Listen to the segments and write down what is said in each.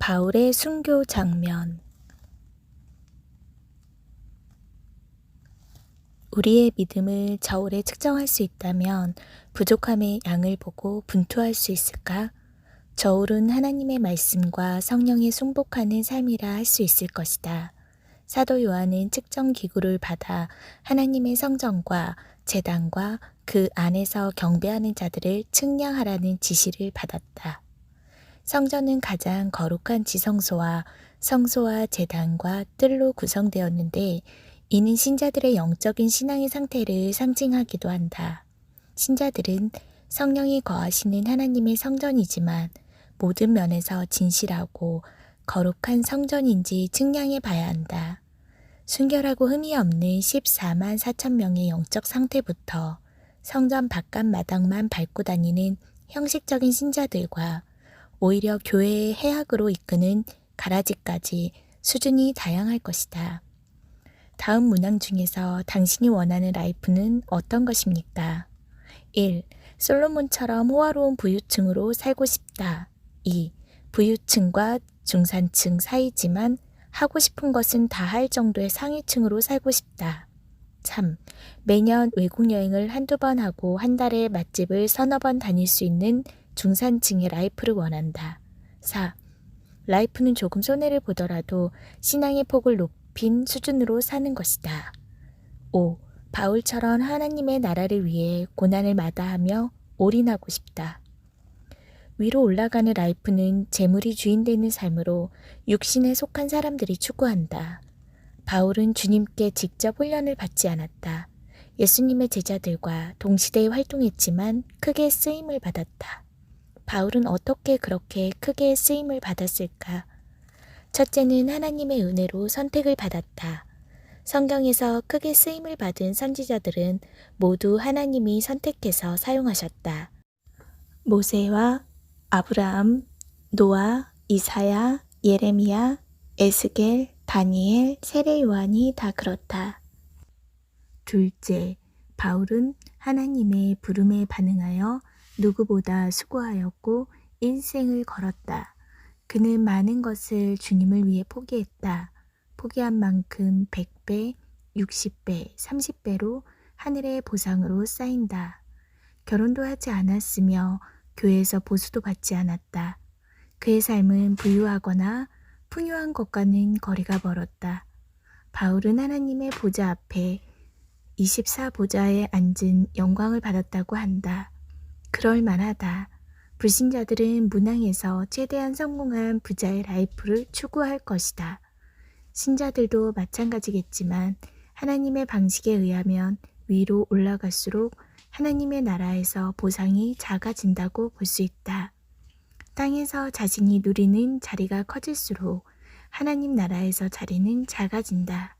바울의 순교 장면. 우리의 믿음을 저울에 측정할 수 있다면 부족함의 양을 보고 분투할 수 있을까? 저울은 하나님의 말씀과 성령에 순복하는 삶이라 할 수 있을 것이다. 사도 요한은 측정 기구를 받아 하나님의 성전과 제단과 그 안에서 경배하는 자들을 측량하라는 지시를 받았다. 성전은 가장 거룩한 지성소와 성소와 제단과 뜰로 구성되었는데 이는 신자들의 영적인 신앙의 상태를 상징하기도 한다. 신자들은 성령이 거하시는 하나님의 성전이지만 모든 면에서 진실하고 거룩한 성전인지 측량해 봐야 한다. 순결하고 흠이 없는 14만 4천 명의 영적 상태부터 성전 바깥 마당만 밟고 다니는 형식적인 신자들과 오히려 교회의 해악으로 이끄는 가라지까지 수준이 다양할 것이다. 다음 문항 중에서 당신이 원하는 라이프는 어떤 것입니까? 1. 솔로몬처럼 호화로운 부유층으로 살고 싶다. 2. 부유층과 중산층 사이지만 하고 싶은 것은 다 할 정도의 상위층으로 살고 싶다. 3. 매년 외국 여행을 한두 번 하고 한 달에 맛집을 서너 번 다닐 수 있는 중산층의 라이프를 원한다. 4. 라이프는 조금 손해를 보더라도 신앙의 폭을 높인 수준으로 사는 것이다. 5. 바울처럼 하나님의 나라를 위해 고난을 마다하며 올인하고 싶다. 위로 올라가는 라이프는 재물이 주인되는 삶으로 육신에 속한 사람들이 추구한다. 바울은 주님께 직접 훈련을 받지 않았다. 예수님의 제자들과 동시대에 활동했지만 크게 쓰임을 받았다. 바울은 어떻게 그렇게 크게 쓰임을 받았을까? 첫째는 하나님의 은혜로 선택을 받았다. 성경에서 크게 쓰임을 받은 선지자들은 모두 하나님이 선택해서 사용하셨다. 모세와 아브라함, 노아, 이사야, 예레미야, 에스겔, 다니엘, 세례 요한이 다 그렇다. 둘째, 바울은 하나님의 부름에 반응하여 누구보다 수고하였고 인생을 걸었다. 그는 많은 것을 주님을 위해 포기했다. 포기한 만큼 100배, 60배, 30배로 하늘의 보상으로 쌓인다. 결혼도 하지 않았으며 교회에서 보수도 받지 않았다. 그의 삶은 부유하거나 풍요한 것과는 거리가 멀었다. 바울은 하나님의 보좌 앞에 24보좌에 앉은 영광을 받았다고 한다. 그럴 만하다. 불신자들은 문항에서 최대한 성공한 부자의 라이프를 추구할 것이다. 신자들도 마찬가지겠지만 하나님의 방식에 의하면 위로 올라갈수록 하나님의 나라에서 보상이 작아진다고 볼 수 있다. 땅에서 자신이 누리는 자리가 커질수록 하나님 나라에서 자리는 작아진다.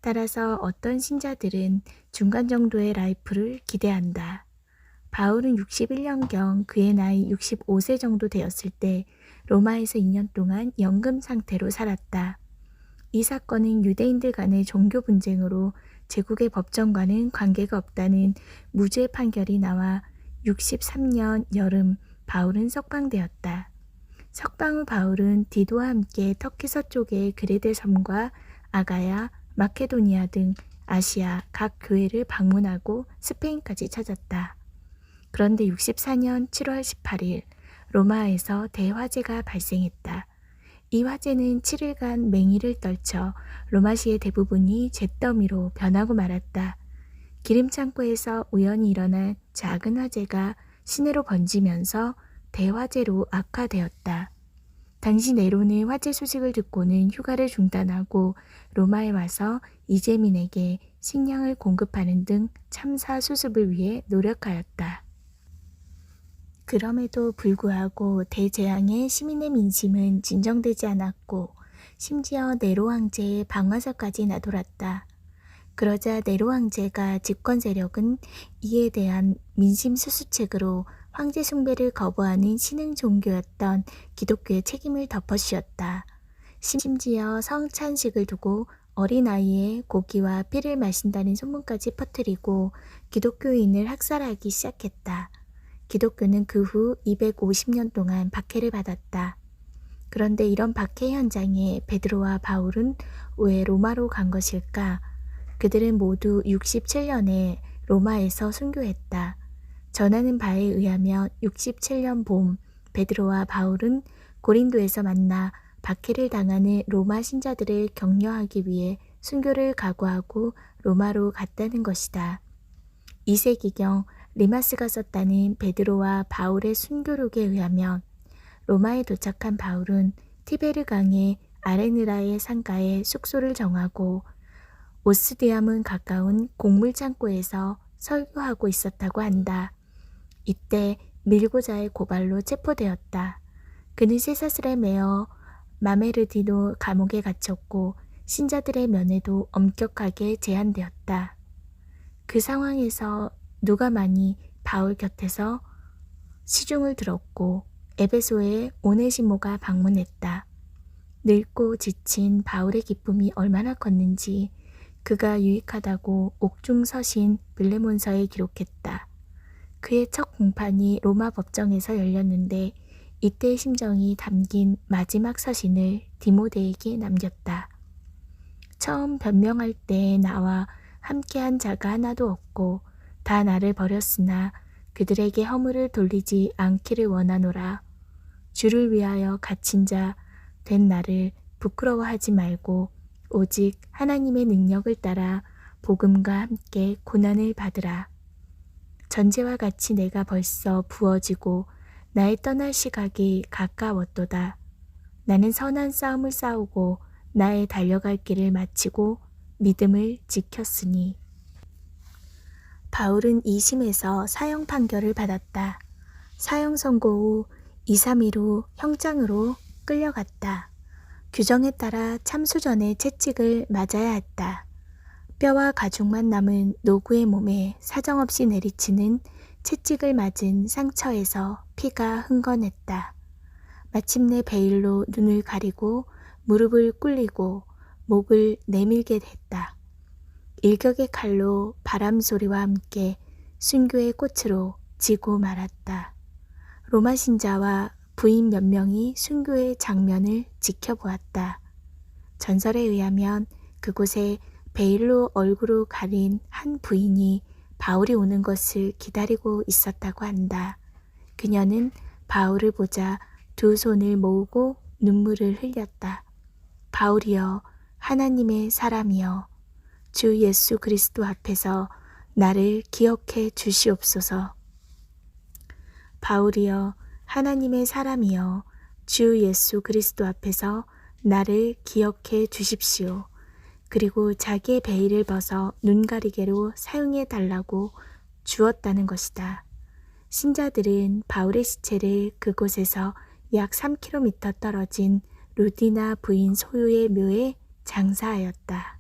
따라서 어떤 신자들은 중간 정도의 라이프를 기대한다. 바울은 61년경 그의 나이 65세 정도 되었을 때 로마에서 2년 동안 연금 상태로 살았다. 이 사건은 유대인들 간의 종교 분쟁으로 제국의 법정과는 관계가 없다는 무죄 판결이 나와 63년 여름 바울은 석방되었다. 석방 후 바울은 디도와 함께 터키 서쪽의 그레데 섬과 아가야, 마케도니아 등 아시아 각 교회를 방문하고 스페인까지 찾았다. 그런데 64년 7월 18일 로마에서 대화재가 발생했다. 이 화재는 7일간 맹위를 떨쳐 로마시의 대부분이 잿더미로 변하고 말았다. 기름창고에서 우연히 일어난 작은 화재가 시내로 번지면서 대화재로 악화되었다. 당시 네로는 화재 소식을 듣고는 휴가를 중단하고 로마에 와서 이재민에게 식량을 공급하는 등 참사 수습을 위해 노력하였다. 그럼에도 불구하고 대재앙에 시민의 민심은 진정되지 않았고 심지어 네로 황제의 방화사까지 나돌았다. 그러자 네로 황제가 집권 세력은 이에 대한 민심 수수책으로 황제 숭배를 거부하는 신흥 종교였던 기독교의 책임을 덮어씌웠다. 심지어 성찬식을 두고 어린아이의 고기와 피를 마신다는 소문까지 퍼뜨리고 기독교인을 학살하기 시작했다. 기독교는 그 후 250년 동안 박해를 받았다. 그런데 이런 박해 현장에 베드로와 바울은 왜 로마로 간 것일까? 그들은 모두 67년에 로마에서 순교했다. 전하는 바에 의하면 67년 봄 베드로와 바울은 고린도에서 만나 박해를 당하는 로마 신자들을 격려하기 위해 순교를 각오하고 로마로 갔다는 것이다. 2세기경 리마스가 썼다는 베드로와 바울의 순교록에 의하면 로마에 도착한 바울은 티베르강의 아레느라의 상가에 숙소를 정하고 오스디암은 가까운 곡물창고에서 설교하고 있었다고 한다. 이때 밀고자의 고발로 체포되었다. 그는 쇠사슬에 매어 마메르디노 감옥에 갇혔고 신자들의 면회도 엄격하게 제한되었다. 그 상황에서 누가 많이 바울 곁에서 시중을 들었고 에베소에 오네시모가 방문했다. 늙고 지친 바울의 기쁨이 얼마나 컸는지 그가 유익하다고 옥중서신 빌레몬서에 기록했다. 그의 첫 공판이 로마 법정에서 열렸는데 이때의 심정이 담긴 마지막 서신을 디모데에게 남겼다. 처음 변명할 때 나와 함께한 자가 하나도 없고 다 나를 버렸으나 그들에게 허물을 돌리지 않기를 원하노라. 주를 위하여 갇힌 자 된 나를 부끄러워하지 말고 오직 하나님의 능력을 따라 복음과 함께 고난을 받으라. 전제와 같이 내가 벌써 부어지고 나의 떠날 시각이 가까웠도다. 나는 선한 싸움을 싸우고 나의 달려갈 길을 마치고 믿음을 지켰으니. 바울은 2심에서 사형 판결을 받았다. 사형 선고 후 2, 3일 후 형장으로 끌려갔다. 규정에 따라 참수 전에 채찍을 맞아야 했다. 뼈와 가죽만 남은 노구의 몸에 사정없이 내리치는 채찍을 맞은 상처에서 피가 흥건했다. 마침내 베일로 눈을 가리고 무릎을 꿇리고 목을 내밀게 했다. 일격의 칼로 바람 소리와 함께 순교의 꽃으로 지고 말았다. 로마 신자와 부인 몇 명이 순교의 장면을 지켜보았다. 전설에 의하면 그곳에 베일로 얼굴을 가린 한 부인이 바울이 오는 것을 기다리고 있었다고 한다. 그녀는 바울을 보자 두 손을 모으고 눈물을 흘렸다. 바울이여, 하나님의 사람이여, 주 예수 그리스도 앞에서 나를 기억해 주시옵소서. 바울이여, 하나님의 사람이여, 주 예수 그리스도 앞에서 나를 기억해 주십시오. 그리고 자기의 베일을 벗어 눈가리개로 사용해 달라고 주었다는 것이다. 신자들은 바울의 시체를 그곳에서 약 3km 떨어진 루디나 부인 소유의 묘에 장사하였다.